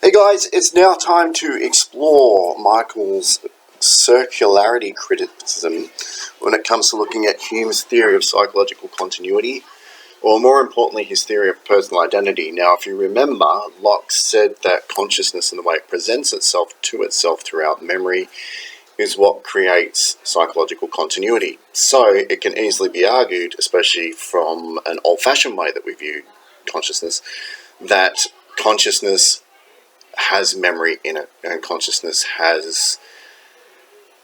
Hey guys, it's now time to explore Michael's circularity criticism when it comes to looking at Hume's theory of psychological continuity, or more importantly, his theory of personal identity. Now, if you remember, Locke said that consciousness and the way it presents itself to itself throughout memory is what creates psychological continuity. So it can easily be argued, especially from an old-fashioned way that we view consciousness, that consciousness has memory in it, and consciousness has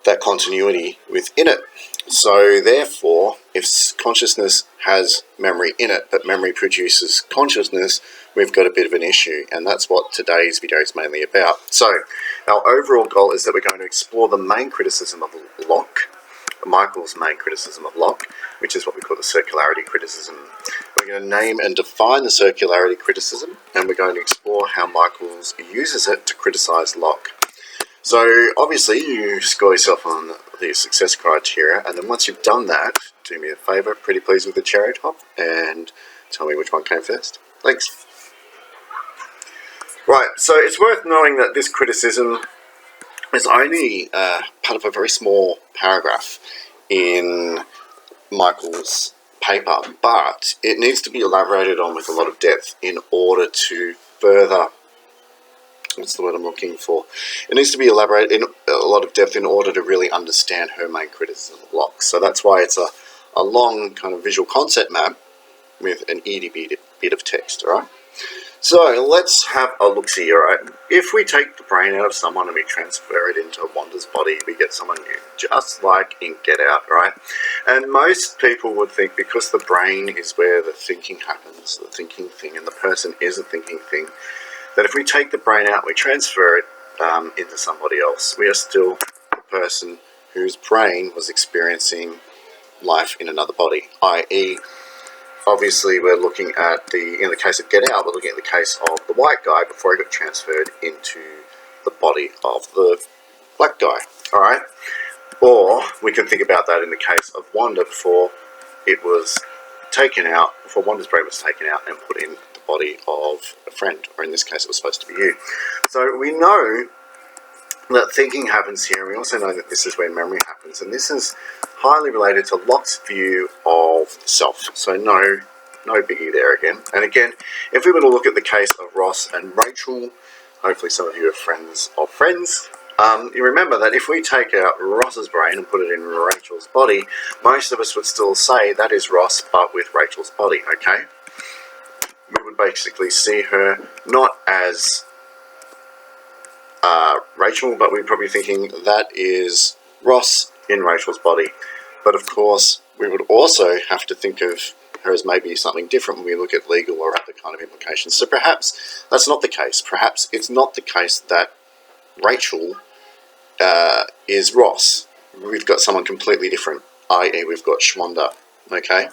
that continuity within it. So therefore, if consciousness has memory in it, but memory produces consciousness, we've got a bit of an issue, and that's what today's video is mainly about. So our overall goal is that we're going to explore the main criticism of Locke, Michael's main criticism of Locke, which is what we call the circularity criticism. We're going to name and define the circularity criticism, and we're going to explore how Michael uses it to criticize Locke. So obviously you score yourself on the success criteria, and then once you've done that, do me a favour, pretty please with the cherry top, and tell me which one came first. Thanks. Right, so it's worth knowing that this criticism is only part of a very small paragraph in Michael's paper, but it needs to be elaborated on with a lot of depth in order to further, what's the word I'm looking for? It needs to be elaborated in a lot of depth in order to really understand her main criticism of Locke. So that's why it's a long kind of visual concept map with an itty bit of text, alright? So let's have a look-see, alright? If we take the brain out of someone and we transfer it into Wanda's body, we get someone new, just like in Get Out, right? And most people would think, because the brain is where the thinking happens, the thinking thing, and the person is a thinking thing, that if we take the brain out, we transfer it into somebody else, we are still the person whose brain was experiencing life in another body, i.e., obviously we're looking at in the case of Get Out, we're looking at the case of the white guy before he got transferred into the body of the black guy, alright? Or we can think about that in the case of Wanda before it was taken out, before Wanda's brain was taken out and put in the body of a friend, or in this case it was supposed to be you. So we know that thinking happens here, and we also know that this is where memory happens, and this is highly related to Locke's view of self. So no biggie there again. And again, if we were to look at the case of Ross and Rachel, hopefully some of you are friends of friends, you remember that if we take out Ross's brain and put it in Rachel's body, most of us would still say that is Ross, but with Rachel's body, okay? We would basically see her not as Rachel, but we're probably thinking that is Ross in Rachel's body. But of course, we would also have to think of her as maybe something different when we look at legal or other kind of implications. So perhaps that's not the case. Perhaps it's not the case that Rachel is Ross. We've got someone completely different, i.e. we've got Shwanda, okay?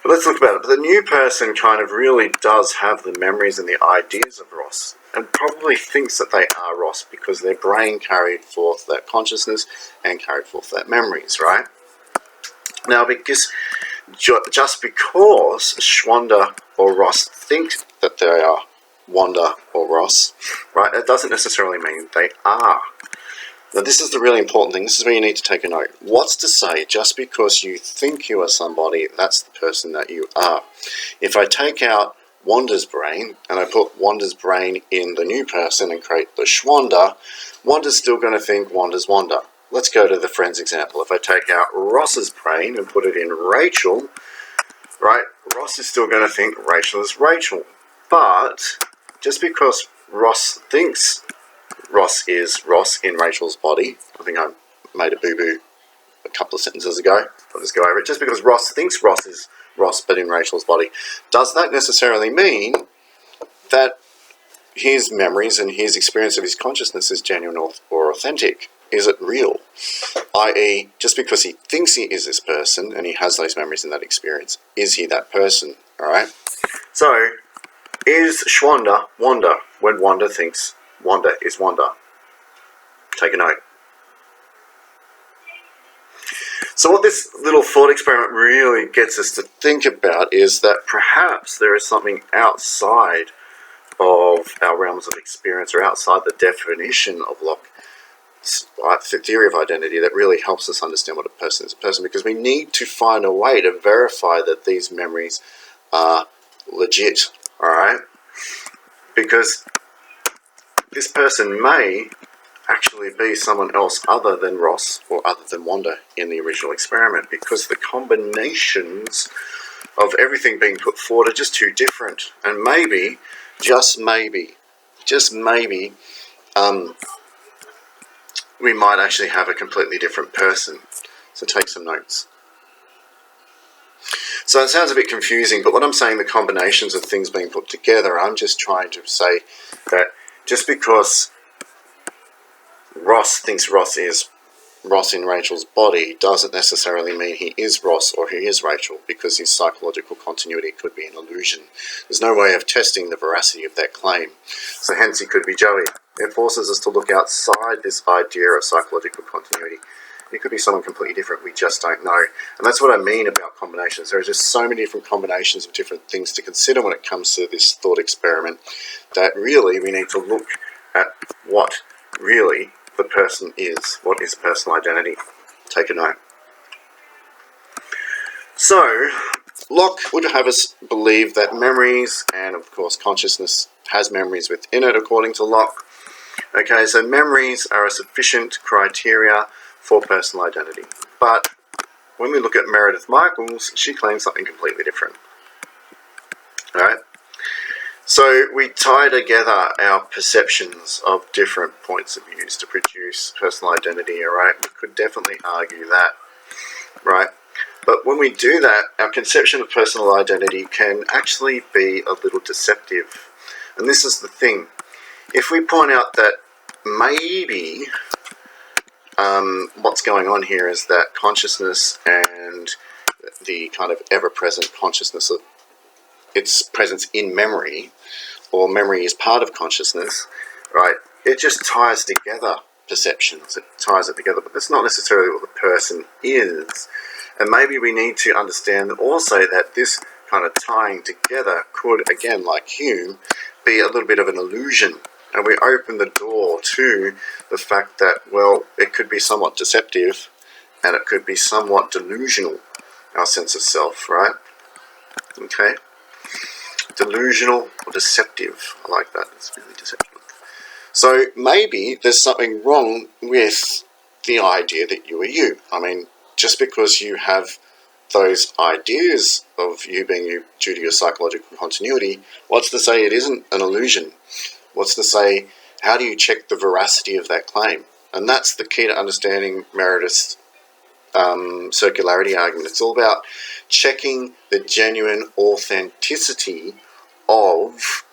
But let's look about it. But the new person kind of really does have the memories and the ideas of Ross, and probably thinks that they are Ross because their brain carried forth that consciousness and carried forth that memories, right? Now, because just because Shwanda or Ross think that they are Wanda or Ross, right, it doesn't necessarily mean they are. Now, this is the really important thing. This is where you need to take a note. What's to say just because you think you are somebody, that's the person that you are? If I take out Wanda's brain and I put Wanda's brain in the new person and create the Shwanda, Wanda's still going to think Wanda's Wanda. Let's go to the friend's example. If I take out Ross's brain and put it in Rachel, right, Ross is still going to think Rachel is Rachel. But just because Ross thinks Ross is Ross in Rachel's body, I think I made a boo-boo a couple of sentences ago, I'll just go over it. Just because Ross thinks Ross is Ross but in Rachel's body, does that necessarily mean that his memories and his experience of his consciousness is genuine or authentic? Is it real? I.e., just because he thinks he is this person and he has those memories and that experience, is he that person? Alright? So, is Shwanda Wanda when Wanda thinks Wanda is Wanda? Take a note. So what this little thought experiment really gets us to think about is that perhaps there is something outside of our realms of experience, or outside the definition of Locke's theory of identity, that really helps us understand what a person is a person, because we need to find a way to verify that these memories are legit, all right? Because this person may actually be someone else other than Ross or other than Wanda in the original experiment, because the combinations of everything being put forward are just too different. And maybe, just maybe, we might actually have a completely different person. So take some notes. So it sounds a bit confusing, but what I'm saying, the combinations of things being put together, I'm just trying to say that just because Ross thinks Ross is Ross in Rachel's body doesn't necessarily mean he is Ross or he is Rachel, because his psychological continuity could be an illusion. There's no way of testing the veracity of that claim. So hence he could be Joey. It forces us to look outside this idea of psychological continuity. It could be someone completely different, we just don't know. And that's what I mean about combinations. There are just so many different combinations of different things to consider when it comes to this thought experiment, that really we need to look at what really the person is. What is personal identity? Take a note. So, Locke would have us believe that memories, and of course consciousness has memories within it, according to Locke. Okay, so memories are a sufficient criteria for personal identity. But when we look at Meredith Michaels, she claims something completely different. Alright? So we tie together our perceptions of different points of view to produce personal identity, alright? We could definitely argue that, right? But when we do that, our conception of personal identity can actually be a little deceptive. And this is the thing. If we point out that maybe what's going on here is that consciousness and the kind of ever-present consciousness of its presence in memory, or memory is part of consciousness, right? It just ties together perceptions. It ties it together, but that's not necessarily what the person is. And maybe we need to understand also that this kind of tying together could, again, like Hume, be a little bit of an illusion. And we open the door to the fact that, well, it could be somewhat deceptive and it could be somewhat delusional, our sense of self, right? Okay? Delusional or deceptive. I like that. It's really deceptive. So maybe there's something wrong with the idea that you are you. I mean, just because you have those ideas of you being you due to your psychological continuity, what's to say it isn't an illusion? What's to say, how do you check the veracity of that claim? And that's the key to understanding Meredith's circularity argument. It's all about checking the genuine authenticity of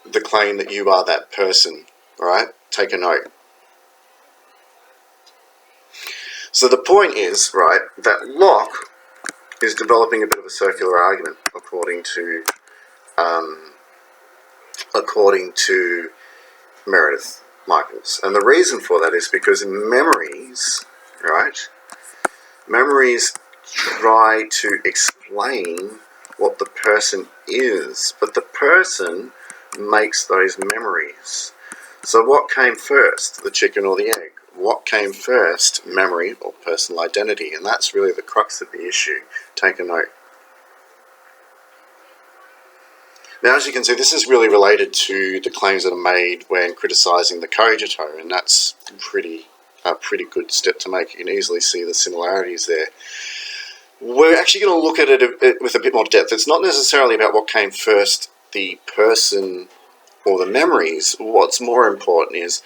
the claim that you are that person, right? Take a note. So the point is, right, that Locke is developing a bit of a circular argument according to Meredith Michaels. And the reason for that is because memories, right, memories try to explain what the person is, but the person makes those memories. So what came first, the chicken or the egg? What came first, memory or personal identity? And that's really the crux of the issue. Take a note. Now, as you can see, this is really related to the claims that are made when criticising the cogito, and that's a pretty good step to make. You can easily see the similarities there. We're actually going to look at it with a bit more depth. It's not necessarily about what came first, the person or the memories. What's more important is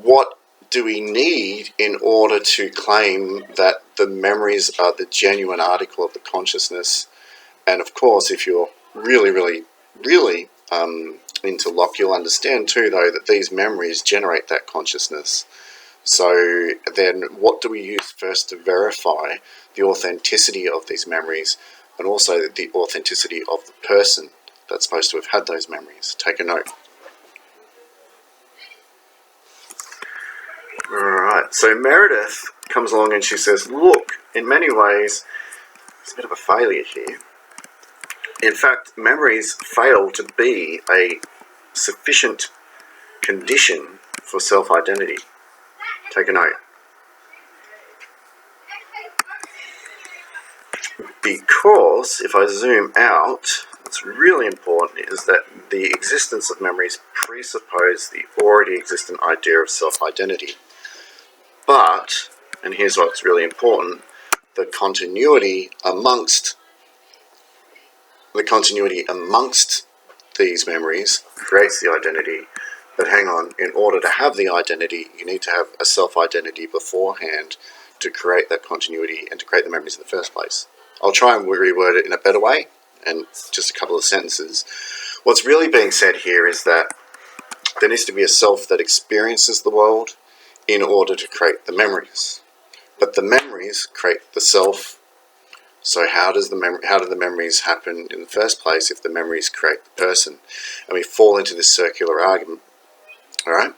what do we need in order to claim that the memories are the genuine article of the consciousness. And of course, if you're really into Locke, you'll understand too, though, that these memories generate that consciousness. So then what do we use first to verify the authenticity of these memories, and also the authenticity of the person that's supposed to have had those memories? Take a note. Alright, so Meredith comes along and she says, look, in many ways, it's a bit of a failure here. In fact, memories fail to be a sufficient condition for self-identity? Take a note. Because if I zoom out, what's really important is that the existence of memories presuppose the already existent idea of self-identity. But, and here's what's really important, the continuity amongst these memories creates the identity. But hang on, in order to have the identity, you need to have a self-identity beforehand to create that continuity and to create the memories in the first place. I'll try and reword it in a better way, and just a couple of sentences. What's really being said here is that there needs to be a self that experiences the world in order to create the memories. But the memories create the self. So how do the memories happen in the first place if the memories create the person? And we fall into this circular argument. All right.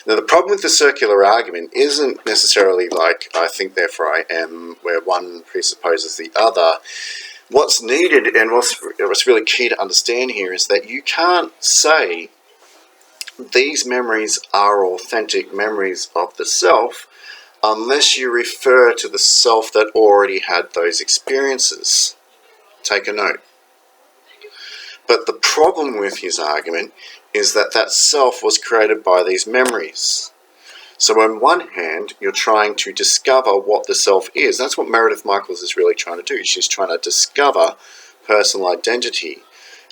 Now, the problem with the circular argument isn't necessarily like I think, therefore I am, where one presupposes the other. What's needed and what's really key to understand here is that you can't say these memories are authentic memories of the self unless you refer to the self that already had those experiences. Take a note. But the problem with his argument is that that self was created by these memories. So on one hand, you're trying to discover what the self is. That's what Meredith Michaels is really trying to do. She's trying to discover personal identity.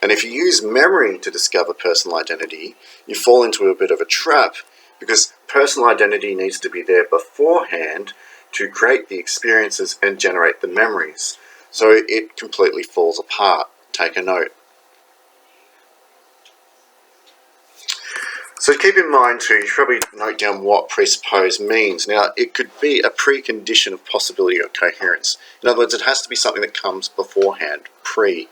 And if you use memory to discover personal identity, you fall into a bit of a trap, because personal identity needs to be there beforehand to create the experiences and generate the memories. So it completely falls apart. Take a note. So keep in mind too, you should probably note down what presuppose means. Now, it could be a precondition of possibility or coherence. In other words, it has to be something that comes beforehand, pre.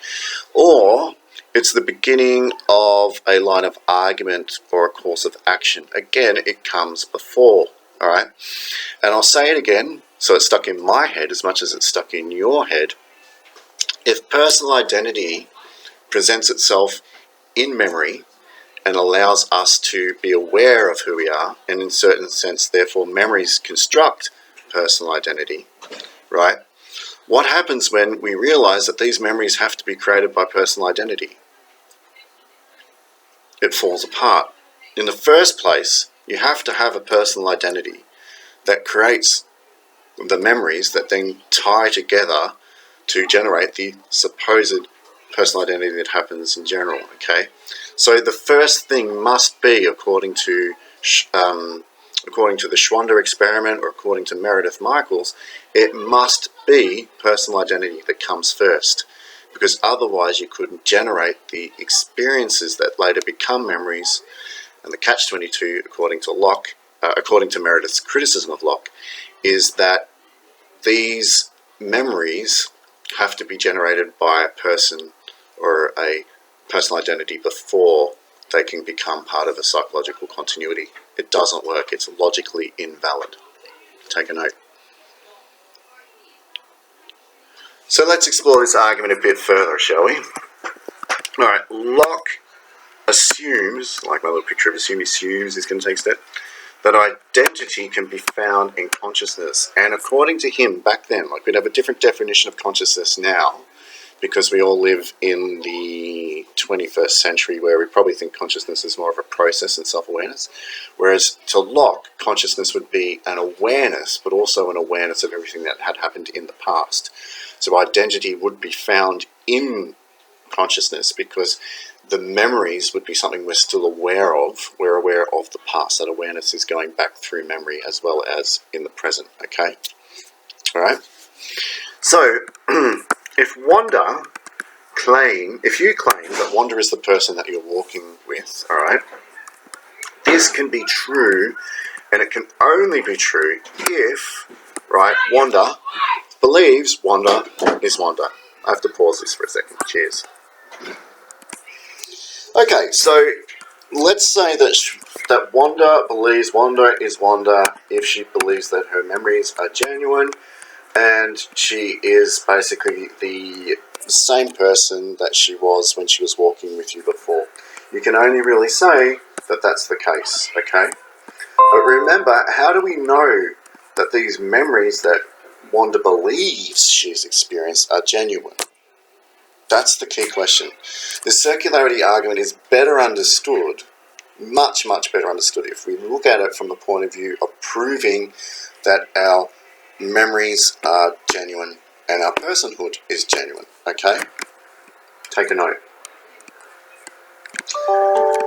Or it's the beginning of a line of argument or a course of action. Again, it comes before, all right? And I'll say it again, so it's stuck in my head as much as it's stuck in your head. If personal identity presents itself in memory, and allows us to be aware of who we are, and in a certain sense, therefore, memories construct personal identity, right? What happens when we realize that these memories have to be created by personal identity? It falls apart. In the first place, you have to have a personal identity that creates the memories that then tie together to generate the supposed personal identity that happens in general, okay? So the first thing must be, according to the Schwander experiment, or according to Meredith Michaels, it must be personal identity that comes first, because otherwise you couldn't generate the experiences that later become memories. And the catch-22, according to Meredith's criticism of Locke, is that these memories have to be generated by a person or a personal identity before they can become part of a psychological continuity. It doesn't work. It's logically invalid. Take a note. So let's explore this argument a bit further, shall we? All right, Locke assumes, like my little picture of assumes is going to take a step, that identity can be found in consciousness. And according to him, back then, like we'd have a different definition of consciousness now, because we all live in the 21st century where we probably think consciousness is more of a process and self-awareness. Whereas to Locke, consciousness would be an awareness, but also an awareness of everything that had happened in the past. So identity would be found in consciousness because the memories would be something we're still aware of. We're aware of the past. That awareness is going back through memory as well as in the present, okay? All right? So, if you claim that Wanda is the person that you're walking with, all right, this can be true, and it can only be true if, right, Wanda believes Wanda is Wanda. I have to pause this for a second. Cheers. Okay, so let's say that Wanda believes Wanda is Wanda if she believes that her memories are genuine, and she is basically the same person that she was when she was walking with you before. You can only really say that that's the case, okay? But remember, how do we know that these memories that Wanda believes she's experienced are genuine? That's the key question. The circularity argument is better understood, much, much better understood, if we look at it from the point of view of proving that our memories are genuine and our personhood is genuine, okay? Take a note.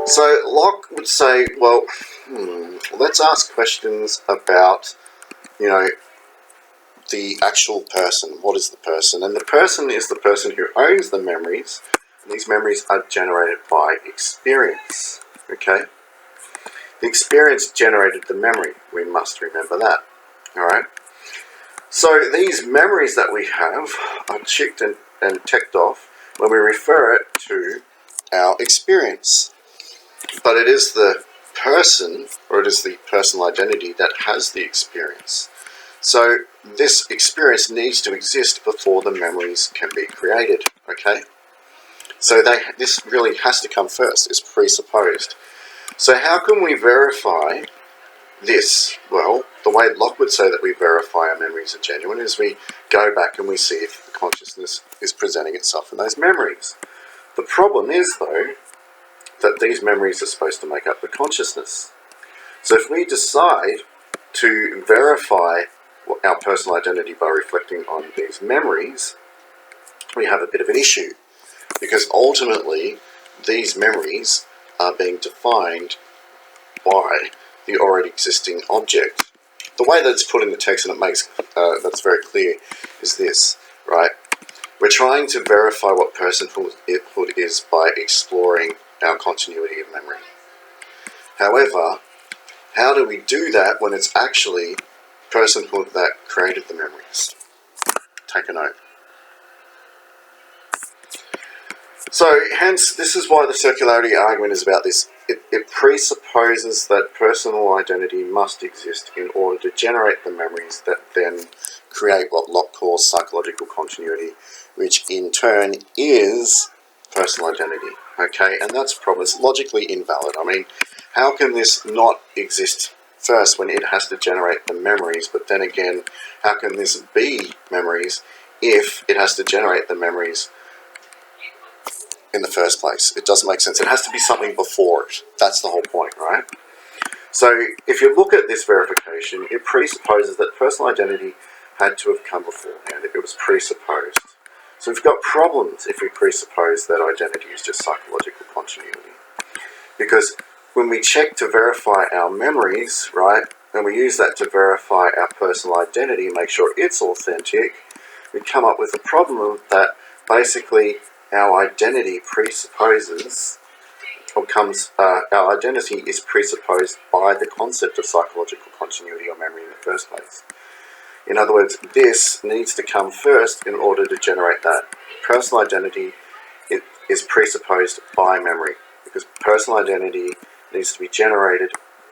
So Locke would say, well, let's ask questions about, the actual person. What is the person? And the person is the person who owns the memories, and these memories are generated by experience, okay? The experience generated the memory. We must remember that, all right? So these memories that we have are checked and ticked off when we refer it to our experience. But it is the person, or it is the personal identity that has the experience. So this experience needs to exist before the memories can be created, okay? So this really has to come first, it's presupposed. So how can we verify this? Well, the way Locke would say that we verify our memories are genuine is we go back and we see if the consciousness is presenting itself in those memories. The problem is, though, that these memories are supposed to make up the consciousness. So if we decide to verify our personal identity by reflecting on these memories, we have a bit of an issue, because ultimately these memories are being defined by the already existing object. The way that it's put in the text, and it makes that's very clear, is this, right? We're trying to verify what personhood is by exploring our continuity of memory. However, how do we do that when it's actually personhood that created the memories? Take a note. So, hence, this is why the circularity argument is about this. It presupposes that personal identity must exist in order to generate the memories that then create what Locke calls psychological continuity, which in turn is personal identity. Okay, and that's probably logically invalid. I mean, how can this not exist first when it has to generate the memories, but then again, how can this be memories if it has to generate the memories in the first place? It doesn't make sense. It has to be something before it. That's the whole point, right? So if you look at this verification, it presupposes that personal identity had to have come beforehand. It was presupposed. So we've got problems if we presuppose that identity is just psychological continuity. Because when we check to verify our memories, right, and we use that to verify our personal identity, make sure it's authentic, we come up with a problem that basically our identity presupposes, or our identity is presupposed by the concept of psychological continuity or memory in the first place. In other words, this needs to come first in order to generate that. Personal identity is presupposed by memory, because personal identity needs to be generated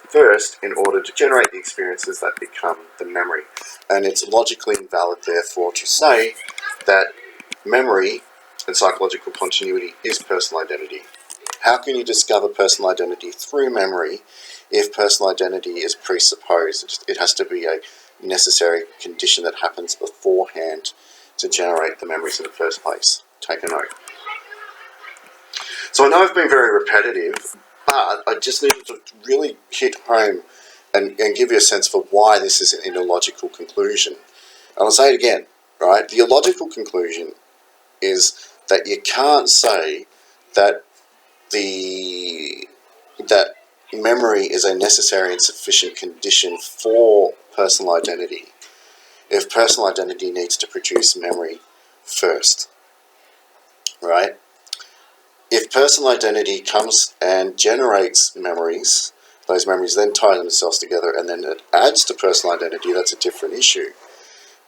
first in order to generate the experiences that become the memory. And it's logically invalid, therefore, to say that memory and psychological continuity is personal identity. How can you discover personal identity through memory if personal identity is presupposed? It has to be a necessary condition that happens beforehand to generate the memories in the first place. Take a note. So I know I've been very repetitive, but I just needed to really hit home and give you a sense for why this is an illogical conclusion. And I'll say it again, right? The illogical conclusion is that you can't say that that memory is a necessary and sufficient condition for personal identity if personal identity needs to produce memory first, right? If personal identity comes and generates memories, those memories then tie themselves together and then it adds to personal identity, that's a different issue.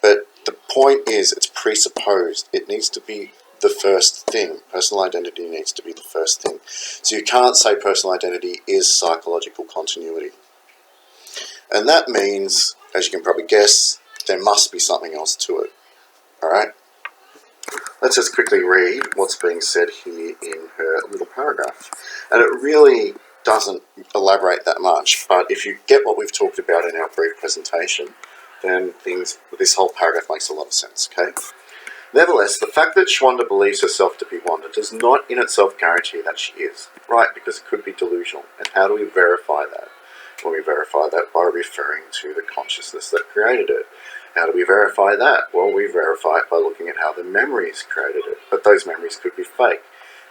But the point is, it's presupposed. It needs to be the first thing. Personal identity needs to be the first thing. So you can't say personal identity is psychological continuity. And that means, as you can probably guess, there must be something else to it. All right? let's just quickly read what's being said here in her little paragraph. And it really doesn't elaborate that much, but if you get what we've talked about in our brief presentation, then this whole paragraph makes a lot of sense, okay? Nevertheless, the fact that Schwander believes herself to be Wanda does not in itself guarantee that she is, right? Because it could be delusional. And how do we verify that? Well, we verify that by referring to the consciousness that created it. How do we verify that? Well, we verify it by looking at how the memories created it. But those memories could be fake.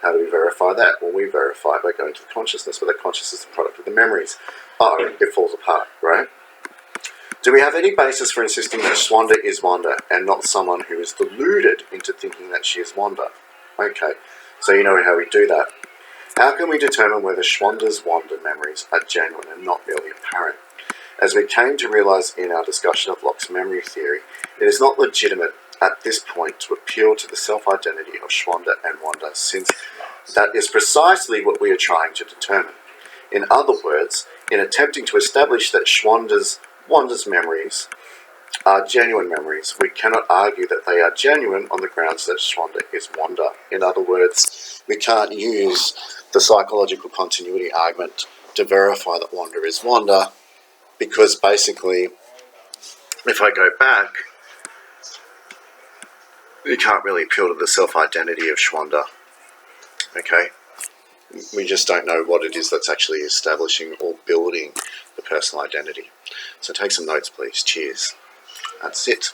How do we verify that? Well, we verify by going to the consciousness, but the consciousness is the product of the memories. It falls apart, right? Do we have any basis for insisting that Schwander is Wanda and not someone who is deluded into thinking that she is Wanda? Okay, so you know how we do that. How can we determine whether Schwander's Wanda memories are genuine and not merely apparent? As we came to realise in our discussion of Locke's memory theory, it is not legitimate at this point to appeal to the self-identity of Schwander and Wanda, since that is precisely what we are trying to determine. In other words, in attempting to establish that Wanda's memories are genuine memories, we cannot argue that they are genuine on the grounds that Schwander is Wanda. In other words, we can't use the psychological continuity argument to verify that Wanda is Wanda, because basically, if I go back, you can't really appeal to the self-identity of Schwander, okay? We just don't know what it is that's actually establishing or building the personal identity. So take some notes, please. Cheers. That's it.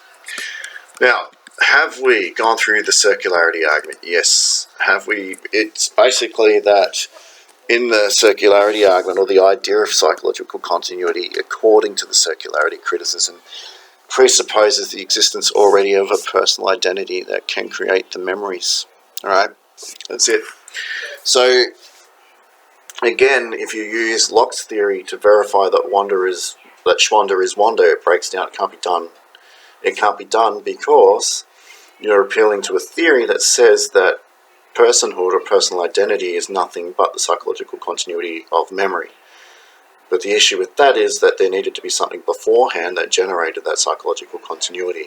Now, have we gone through the circularity argument? Yes. Have we? It's basically that in the circularity argument, or the idea of psychological continuity, according to the circularity criticism, presupposes the existence already of a personal identity that can create the memories. All right? That's it. So, again, if you use Locke's theory to verify that Schwander is Wanda, it breaks down. It can't be done. It can't be done because you're appealing to a theory that says that personhood or personal identity is nothing but the psychological continuity of memory. But the issue with that is that there needed to be something beforehand that generated that psychological continuity.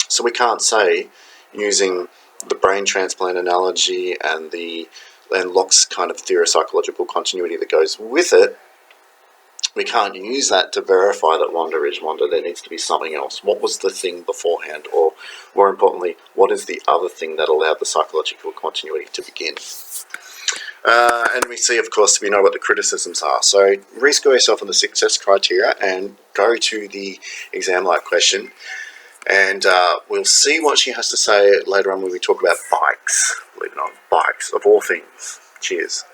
So we can't say, using the brain transplant analogy and Locke's kind of theory of psychological continuity that goes with it, we can't use that to verify that Wanda is Wanda. There needs to be something else. What was the thing beforehand? Or, more importantly, what is the other thing that allowed the psychological continuity to begin? And we see, of course, we know what the criticisms are. So rescore yourself on the success criteria and go to the exam-like question. And we'll see what she has to say later on when we talk about bikes. Believe it or not, bikes, of all things. Cheers.